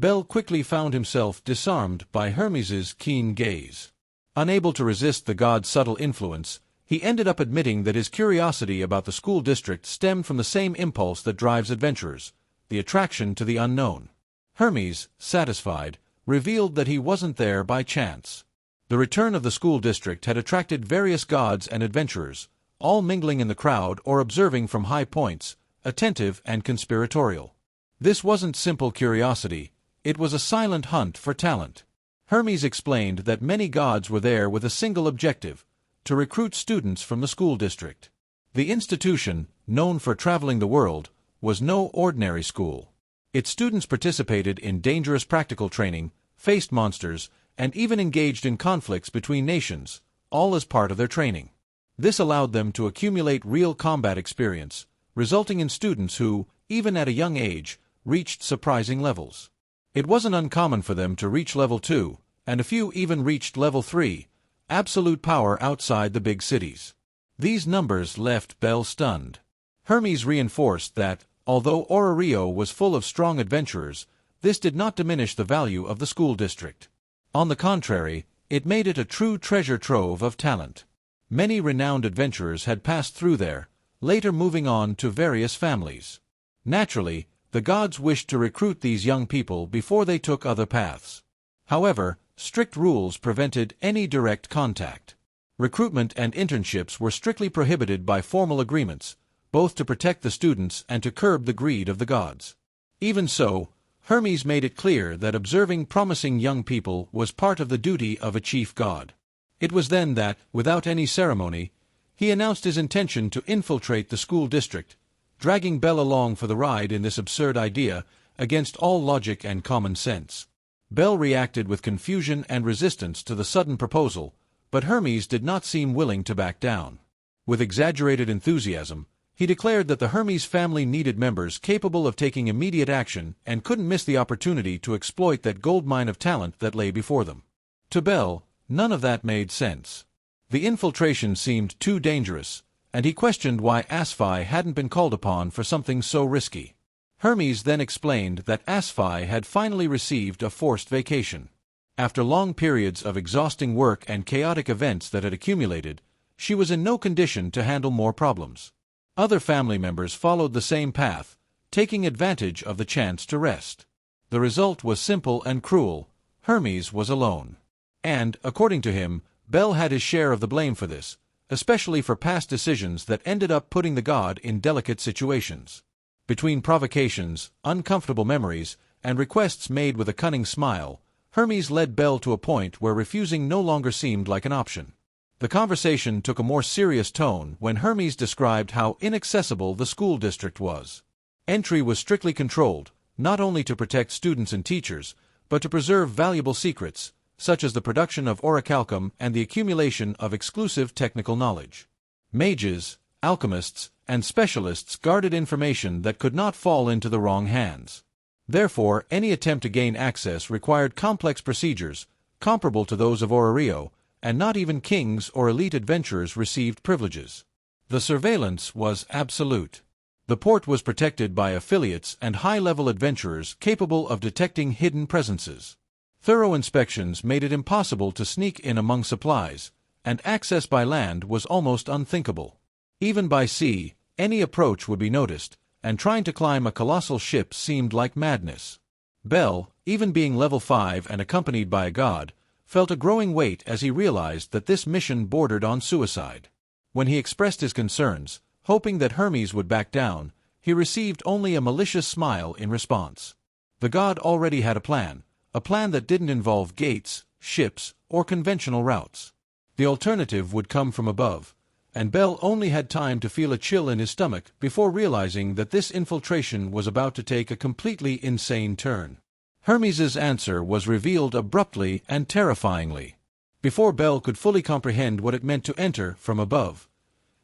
Bell quickly found himself disarmed by Hermes's keen gaze. Unable to resist the god's subtle influence, he ended up admitting that his curiosity about the school district stemmed from the same impulse that drives adventurers, the attraction to the unknown. Hermes, satisfied, revealed that he wasn't there by chance. The return of the school district had attracted various gods and adventurers, all mingling in the crowd or observing from high points, attentive and conspiratorial. This wasn't simple curiosity, it was a silent hunt for talent. Hermes explained that many gods were there with a single objective: to recruit students from the school district. The institution, known for traveling the world, was no ordinary school. Its students participated in dangerous practical training, faced monsters, and even engaged in conflicts between nations, all as part of their training. This allowed them to accumulate real combat experience, resulting in students who, even at a young age, reached surprising levels. It wasn't uncommon for them to reach level 2, and a few even reached level 3, absolute power outside the big cities. These numbers left Bell stunned. Hermes reinforced that, although Orario was full of strong adventurers, this did not diminish the value of the school district. On the contrary, it made it a true treasure trove of talent. Many renowned adventurers had passed through there, later moving on to various families. Naturally, the gods wished to recruit these young people before they took other paths. However, strict rules prevented any direct contact. Recruitment and internships were strictly prohibited by formal agreements, both to protect the students and to curb the greed of the gods. Even so, Hermes made it clear that observing promising young people was part of the duty of a chief god. It was then that, without any ceremony, he announced his intention to infiltrate the school district, dragging Bell along for the ride in this absurd idea, against all logic and common sense. Bell reacted with confusion and resistance to the sudden proposal, but Hermes did not seem willing to back down. With exaggerated enthusiasm, he declared that the Hermes family needed members capable of taking immediate action and couldn't miss the opportunity to exploit that goldmine of talent that lay before them. To Bell, none of that made sense. The infiltration seemed too dangerous, and he questioned why Asphi hadn't been called upon for something so risky. Hermes then explained that Asphi had finally received a forced vacation. After long periods of exhausting work and chaotic events that had accumulated, she was in no condition to handle more problems. Other family members followed the same path, taking advantage of the chance to rest. The result was simple and cruel: Hermes was alone. And, according to him, Bell had his share of the blame for this, especially for past decisions that ended up putting the god in delicate situations. Between provocations, uncomfortable memories, and requests made with a cunning smile, Hermes led Bell to a point where refusing no longer seemed like an option. The conversation took a more serious tone when Hermes described how inaccessible the school district was. Entry was strictly controlled, not only to protect students and teachers, but to preserve valuable secrets, such as the production of orichalcum and the accumulation of exclusive technical knowledge. Mages, alchemists, and specialists guarded information that could not fall into the wrong hands. Therefore, any attempt to gain access required complex procedures, comparable to those of Orario, and not even kings or elite adventurers received privileges. The surveillance was absolute. The port was protected by affiliates and high-level adventurers capable of detecting hidden presences. Thorough inspections made it impossible to sneak in among supplies, and access by land was almost unthinkable. Even by sea, any approach would be noticed, and trying to climb a colossal ship seemed like madness. Bell, even being level 5 and accompanied by a god, felt a growing weight as he realized that this mission bordered on suicide. When he expressed his concerns, hoping that Hermes would back down, he received only a malicious smile in response. The god already had a plan that didn't involve gates, ships, or conventional routes. The alternative would come from above, and Bell only had time to feel a chill in his stomach before realizing that this infiltration was about to take a completely insane turn. Hermes's answer was revealed abruptly and terrifyingly. Before Bell could fully comprehend what it meant to enter from above,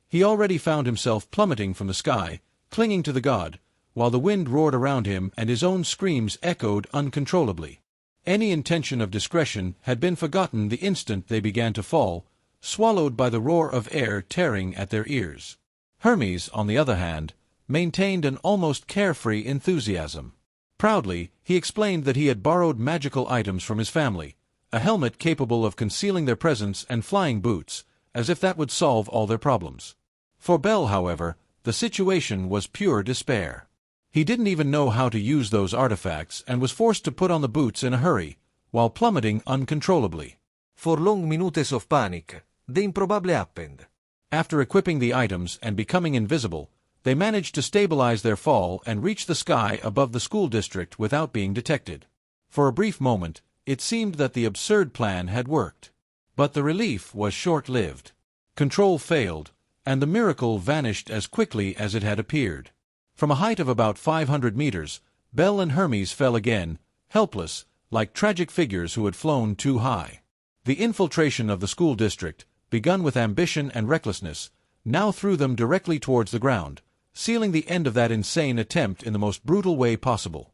he already found himself plummeting from the sky, clinging to the god, while the wind roared around him and his own screams echoed uncontrollably. Any intention of discretion had been forgotten the instant they began to fall, swallowed by the roar of air tearing at their ears. Hermes, on the other hand, maintained an almost carefree enthusiasm. Proudly, he explained that he had borrowed magical items from his family, a helmet capable of concealing their presence and flying boots, as if that would solve all their problems. For Bell, however, the situation was pure despair. He didn't even know how to use those artifacts and was forced to put on the boots in a hurry, while plummeting uncontrollably. For long minutes of panic, the improbable happened. After equipping the items and becoming invisible, they managed to stabilize their fall and reach the sky above the school district without being detected. For a brief moment, it seemed that the absurd plan had worked. But the relief was short-lived. Control failed, and the miracle vanished as quickly as it had appeared. From a height of about 500 meters, Bell and Hermes fell again, helpless, like tragic figures who had flown too high. The infiltration of the school district, begun with ambition and recklessness, now threw them directly towards the ground, sealing the end of that insane attempt in the most brutal way possible.